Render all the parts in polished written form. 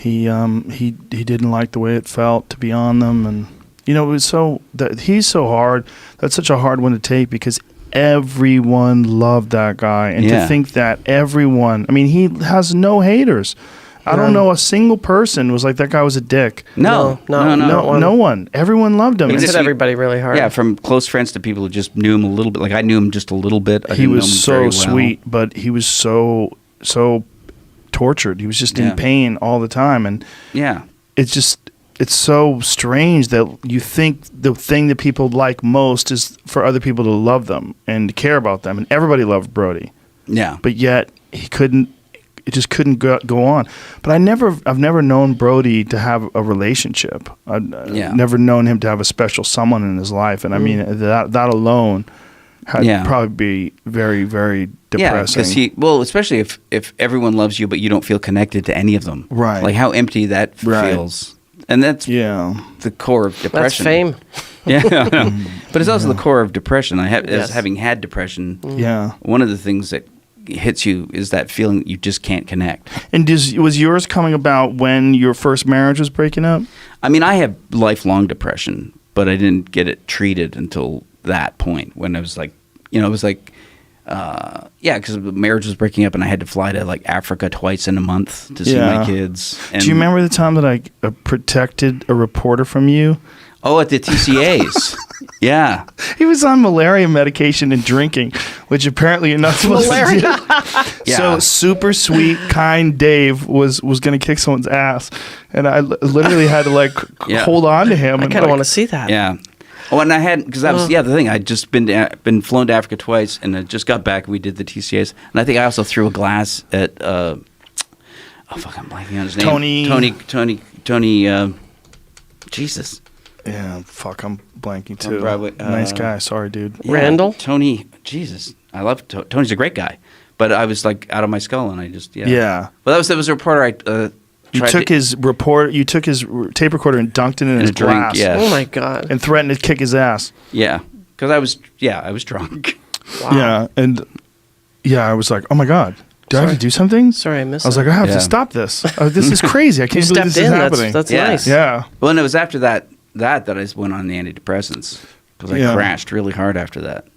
He didn't like the way it felt to be on them, and it was he's so hard. That's such a hard one to take because everyone loved that guy, and to think that everyone, he has no haters. I don't know a single person was like that guy was a dick. No one. Everyone loved him. He hit everybody really hard. Yeah, from close friends to people who just knew him a little bit. Like I knew him just a little bit. He was so sweet, but he was so tortured. He was just in pain all the time, and it's so strange that you think the thing that people like most is for other people to love them and care about them, and everybody loved Brody. Yeah, but yet it just couldn't go on. But I've never known Brody to have a relationship. I've never known him to have a special someone in his life, and that alone had probably be very, very depressing. Yeah, because especially if everyone loves you, but you don't feel connected to any of them. Right. Like how empty that feels. And that's the core of depression. That's fame. Yeah. But it's also the core of depression. As having had depression, one of the things that hits you is that feeling that you just can't connect. And was yours coming about when your first marriage was breaking up? I have lifelong depression, but I didn't get it treated until that point when I was like, it was like, because the marriage was breaking up and I had to fly to like Africa twice in a month to see my kids. And do you remember the time that I protected a reporter from you? Oh, at the TCAs. Yeah. He was on malaria medication and drinking, which apparently you're not supposed to do. So super sweet, kind Dave was going to kick someone's ass. And I literally had to hold on to him. I kind of want to see that. Yeah. Oh, and I had, because that was, the thing. I'd just been flown to Africa twice and I just got back and we did the TCAs. And I think I also threw a glass at, I'm blanking on his name. Tony, Jesus. Yeah, I'm blanking too. Nice guy. Sorry, dude. Yeah. Randall? Tony, Jesus. I love Tony's a great guy. But I was like out of my skull and I just, Yeah. Well, that was a reporter You took his tape recorder and dunked it in his glass. Drink, Oh my God. And threatened to kick his ass. Yeah. Because I was drunk. Wow. Yeah. And I was like, oh my God. Do I have to do something? Sorry, I missed it. I was like, I have to stop this. This is crazy. I can't believe this is happening. That's nice. Yeah. Well, and it was after that I just went on the antidepressants because I crashed really hard after that.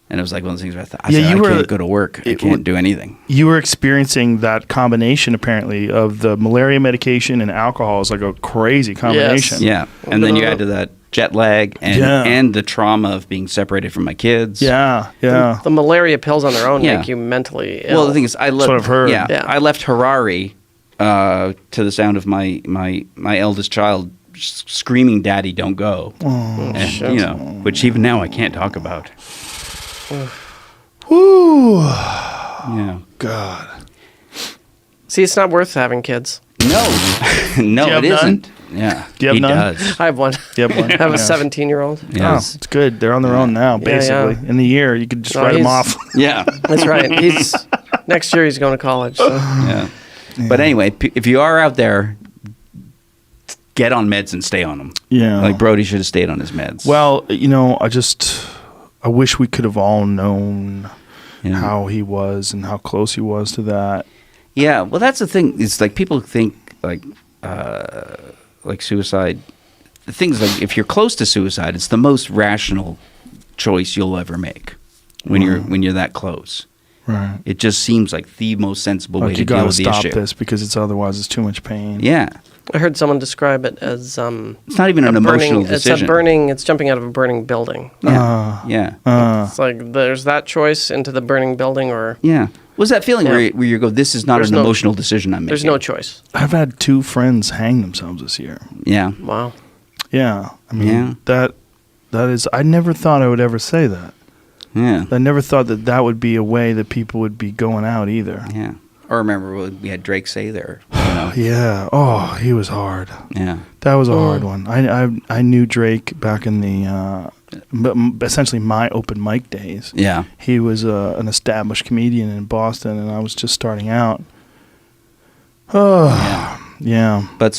And it was like one of those things where I thought, I can't go to work. I can't do anything. You were experiencing that combination, apparently, of the malaria medication and alcohol. Is like a crazy combination. Yes. Yeah. And then you add to that jet lag and the trauma of being separated from my kids. Yeah. The malaria pills on their own make you mentally ill. Well, the thing is, I left. That's what I've heard. Yeah. I left Harare to the sound of my eldest child screaming, "Daddy, don't go!" And, which even now I can't talk about. Woo! Yeah. God. See, it's not worth having kids. No, it isn't. Yeah. Do you have none? Does. I have one. You have one? I have a 17-year-old. Yeah. Oh, it's good. They're on their own now, basically. In the year, you could just write them off. Yeah. That's right. Next year he's going to college. So. Yeah. But anyway, if you are out there, get on meds and stay on them. Yeah. Like Brody should have stayed on his meds. Well, I wish we could have all known how he was and how close he was to that. Yeah. Well, that's the thing. It's like people think like suicide. The thing is, like, if you're close to suicide, it's the most rational choice you'll ever make when you're that close. Right. It just seems like the most sensible way to deal with the issue. You got to stop this because otherwise it's too much pain. Yeah. I heard someone describe it as it's not even an emotional decision. It's jumping out of a burning building. Yeah. It's like there's that choice into the burning building, or was that feeling where you go, this is not an emotional decision I'm making. There's no choice. I've had 2 friends hang themselves this year. Yeah. Wow. Yeah. I mean, that is. I never thought I would ever say that. Yeah. I never thought that would be a way that people would be going out either. Yeah. Or remember what we had Drake say there. Yeah. Oh, he was hard. Yeah. That was a hard one. I knew Drake back in the essentially my open mic days. Yeah. He was an established comedian in Boston, and I was just starting out. Oh, yeah. But